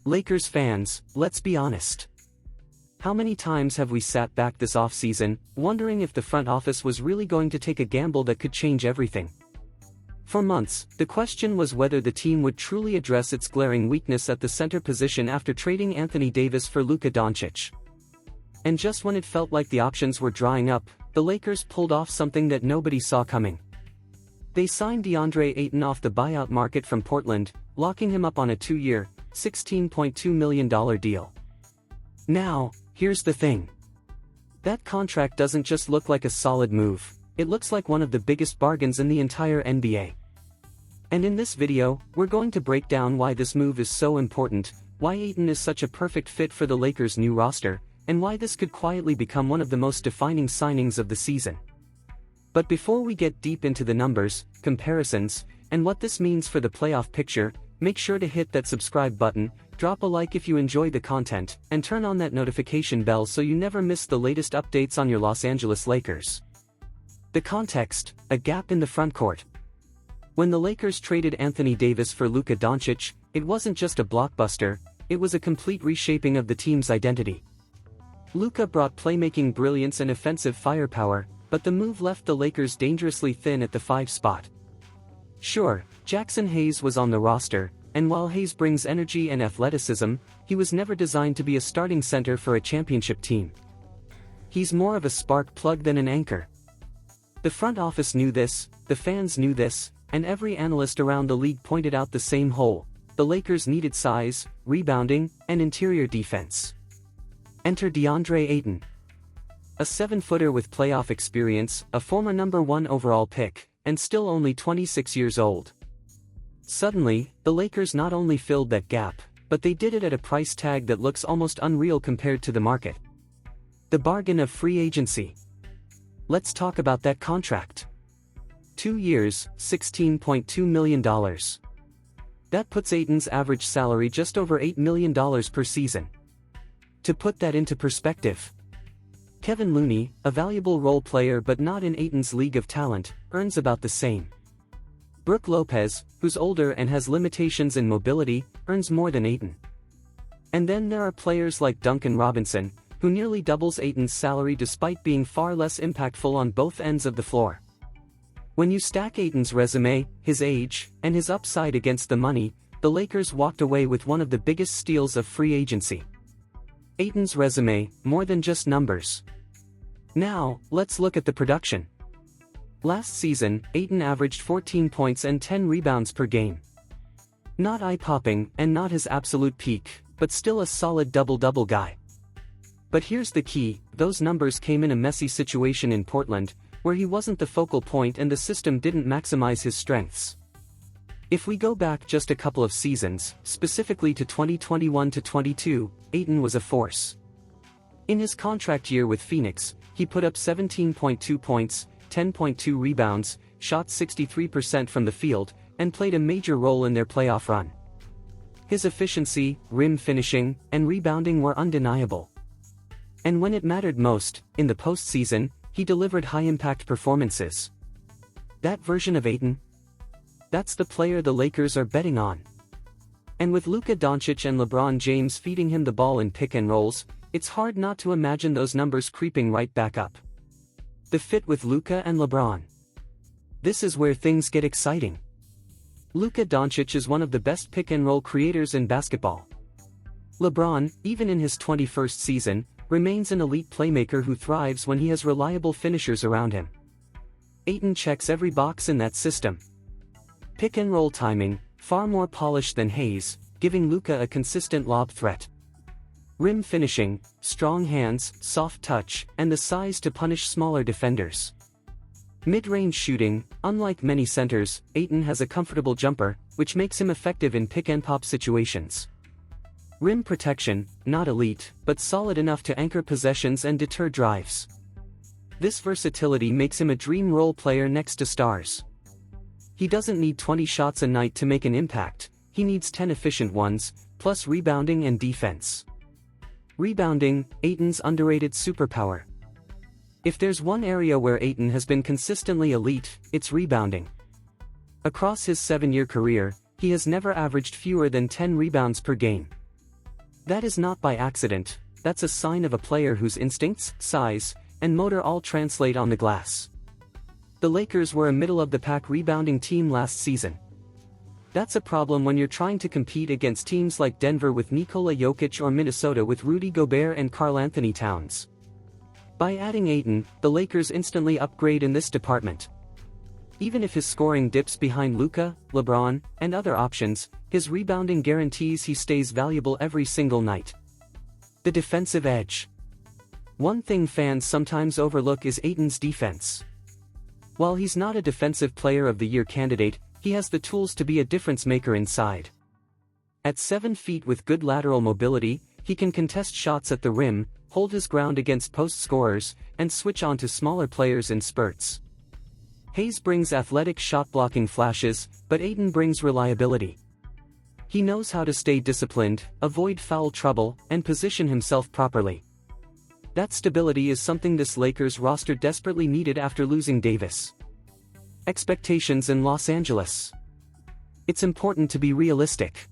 Lakers fans, let's be honest. How many times have we sat back this offseason, wondering if the front office was really going to take a gamble that could change everything? For months, the question was whether the team would truly address its glaring weakness at the center position after trading Anthony Davis for Luka Doncic. And just when it felt like the options were drying up, the Lakers pulled off something that nobody saw coming. They signed DeAndre Ayton off the buyout market from Portland, locking him up on a 2-year, $16.2 million deal. Now, here's the thing. That contract doesn't just look like a solid move, it looks like one of the biggest bargains in the entire NBA. And in this video, we're going to break down why this move is so important, why Ayton is such a perfect fit for the Lakers' new roster, and why this could quietly become one of the most defining signings of the season. But before we get deep into the numbers, comparisons, and what this means for the playoff picture, make sure to hit that subscribe button, drop a like if you enjoy the content, and turn on that notification bell so you never miss the latest updates on your Los Angeles Lakers. The context: a gap in the frontcourt. When the Lakers traded Anthony Davis for Luka Doncic, it wasn't just a blockbuster, it was a complete reshaping of the team's identity. Luka brought playmaking brilliance and offensive firepower, but the move left the Lakers dangerously thin at the 5 spot. Sure, Jackson Hayes was on the roster, and while Hayes brings energy and athleticism, he was never designed to be a starting center for a championship team. He's more of a spark plug than an anchor. The front office knew this, the fans knew this, and every analyst around the league pointed out the same hole: the Lakers needed size, rebounding, and interior defense. Enter DeAndre Ayton. A 7-footer with playoff experience, a former #1 overall pick, and still only 26 years old. Suddenly, the Lakers not only filled that gap, but they did it at a price tag that looks almost unreal compared to the market. The bargain of free agency. Let's talk about that contract. 2 years, $16.2 million. That puts Ayton's average salary just over $8 million per season. To put that into perspective, Kevin Looney, a valuable role player but not in Ayton's league of talent, earns about the same. Brook Lopez, who's older and has limitations in mobility, earns more than Ayton. And then there are players like Duncan Robinson, who nearly doubles Ayton's salary despite being far less impactful on both ends of the floor. When you stack Ayton's resume, his age, and his upside against the money, the Lakers walked away with one of the biggest steals of free agency. Ayton's resume, more than just numbers. Now, let's look at the production. Last season, Ayton averaged 14 points and 10 rebounds per game. Not eye-popping, and not his absolute peak, but still a solid double-double guy. But here's the key: those numbers came in a messy situation in Portland, where he wasn't the focal point and the system didn't maximize his strengths. If we go back just a couple of seasons, specifically to 2021 to 22, Ayton was a force. In his contract year with Phoenix, he put up 17.2 points, 10.2 rebounds, shot 63% from the field, and played a major role in their playoff run. His efficiency, rim finishing, and rebounding were undeniable. And when it mattered most, in the postseason, he delivered high-impact performances. That version of Ayton? That's the player the Lakers are betting on. And with Luka Doncic and LeBron James feeding him the ball in pick and rolls, it's hard not to imagine those numbers creeping right back up. The fit with Luka and LeBron. This is where things get exciting. Luka Doncic is one of the best pick and roll creators in basketball. LeBron, even in his 21st season, remains an elite playmaker who thrives when he has reliable finishers around him. Ayton checks every box in that system. Pick and roll timing, far more polished than Hayes, giving Luka a consistent lob threat. Rim finishing, strong hands, soft touch, and the size to punish smaller defenders. Mid-range shooting, unlike many centers, Ayton has a comfortable jumper, which makes him effective in pick-and-pop situations. Rim protection, not elite, but solid enough to anchor possessions and deter drives. This versatility makes him a dream role player next to stars. He doesn't need 20 shots a night to make an impact, he needs 10 efficient ones, plus rebounding and defense. Rebounding, Ayton's underrated superpower. If there's one area where Ayton has been consistently elite, it's rebounding. Across his 7-year career, he has never averaged fewer than 10 rebounds per game. That is not by accident, that's a sign of a player whose instincts, size, and motor all translate on the glass. The Lakers were a middle-of-the-pack rebounding team last season. That's a problem when you're trying to compete against teams like Denver with Nikola Jokic or Minnesota with Rudy Gobert and Karl-Anthony Towns. By adding Ayton, the Lakers instantly upgrade in this department. Even if his scoring dips behind Luka, LeBron, and other options, his rebounding guarantees he stays valuable every single night. The defensive edge. One thing fans sometimes overlook is Ayton's defense. While he's not a Defensive Player of the Year candidate, he has the tools to be a difference maker inside. At 7 feet with good lateral mobility, he can contest shots at the rim, hold his ground against post scorers, and switch on to smaller players in spurts. Hayes brings athletic shot-blocking flashes, but Ayton brings reliability. He knows how to stay disciplined, avoid foul trouble, and position himself properly. That stability is something this Lakers roster desperately needed after losing Davis. Expectations in Los Angeles. It's important to be realistic.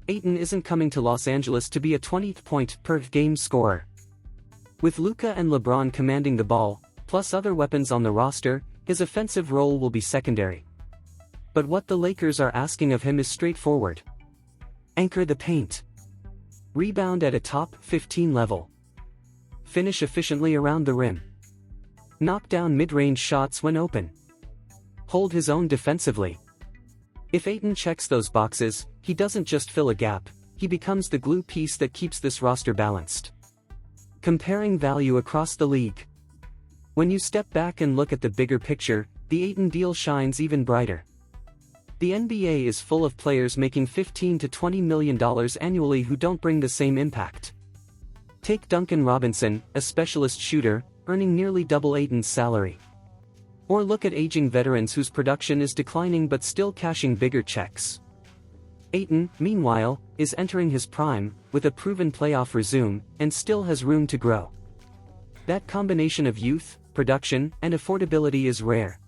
Ayton isn't coming to Los Angeles to be a 20-point-per-game scorer. With Luka and LeBron commanding the ball, plus other weapons on the roster, his offensive role will be secondary. But what the Lakers are asking of him is straightforward. Anchor the paint. Rebound at a top 15 level. Finish efficiently around the rim. Knock down mid-range shots when open. Hold his own defensively. If Ayton checks those boxes, he doesn't just fill a gap, he becomes the glue piece that keeps this roster balanced. Comparing value across the league. When you step back and look at the bigger picture, the Ayton deal shines even brighter. The NBA is full of players making $15 to $20 million annually who don't bring the same impact. Take Duncan Robinson, a specialist shooter, earning nearly double Ayton's salary. Or look at aging veterans whose production is declining but still cashing bigger checks. Ayton, meanwhile, is entering his prime, with a proven playoff resume, and still has room to grow. That combination of youth, production, and affordability is rare.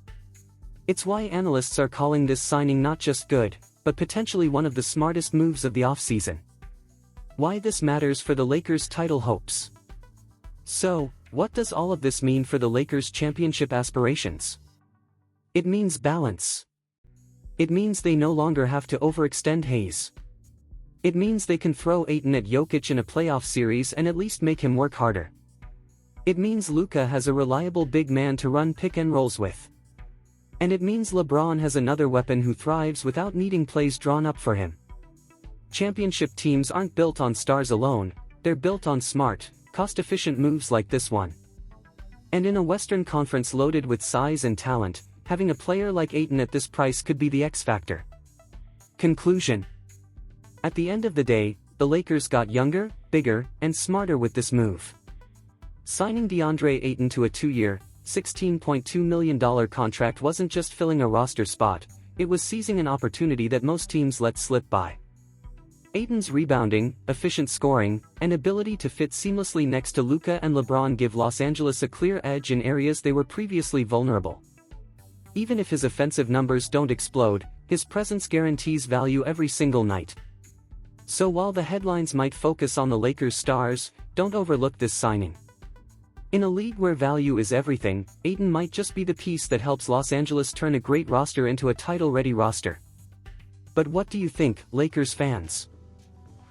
It's why analysts are calling this signing not just good, but potentially one of the smartest moves of the offseason. Why this matters for the Lakers' title hopes. So, what does all of this mean for the Lakers' championship aspirations? It means balance. It means they no longer have to overextend Hayes. It means they can throw Ayton at Jokic in a playoff series and at least make him work harder. It means Luka has a reliable big man to run pick and rolls with. And it means LeBron has another weapon who thrives without needing plays drawn up for him. Championship teams aren't built on stars alone, they're built on smart, cost-efficient moves like this one. And in a Western Conference loaded with size and talent, having a player like Ayton at this price could be the X factor. Conclusion. At the end of the day, the Lakers got younger, bigger, and smarter with this move. Signing DeAndre Ayton to a 2-year, $16.2 million contract wasn't just filling a roster spot, it was seizing an opportunity that most teams let slip by. Ayton's rebounding, efficient scoring, and ability to fit seamlessly next to Luka and LeBron give Los Angeles a clear edge in areas they were previously vulnerable. Even if his offensive numbers don't explode, his presence guarantees value every single night. So while the headlines might focus on the Lakers' stars, don't overlook this signing. In a league where value is everything, Ayton might just be the piece that helps Los Angeles turn a great roster into a title-ready roster. But what do you think, Lakers fans?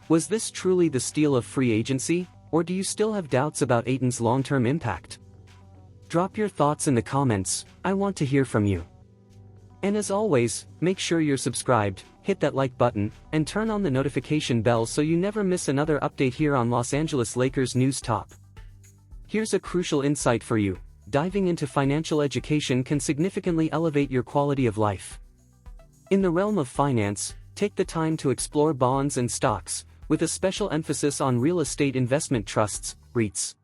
Was this truly the steal of free agency, or do you still have doubts about Ayton's long-term impact? Drop your thoughts in the comments, I want to hear from you. And as always, make sure you're subscribed, hit that like button, and turn on the notification bell so you never miss another update here on Los Angeles Lakers News Top. Here's a crucial insight for you: diving into financial education can significantly elevate your quality of life. In the realm of finance, take the time to explore bonds and stocks, with a special emphasis on real estate investment trusts, REITs.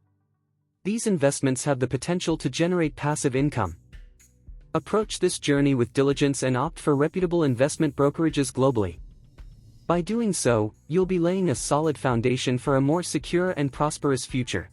These investments have the potential to generate passive income. Approach this journey with diligence and opt for reputable investment brokerages globally. By doing so, you'll be laying a solid foundation for a more secure and prosperous future.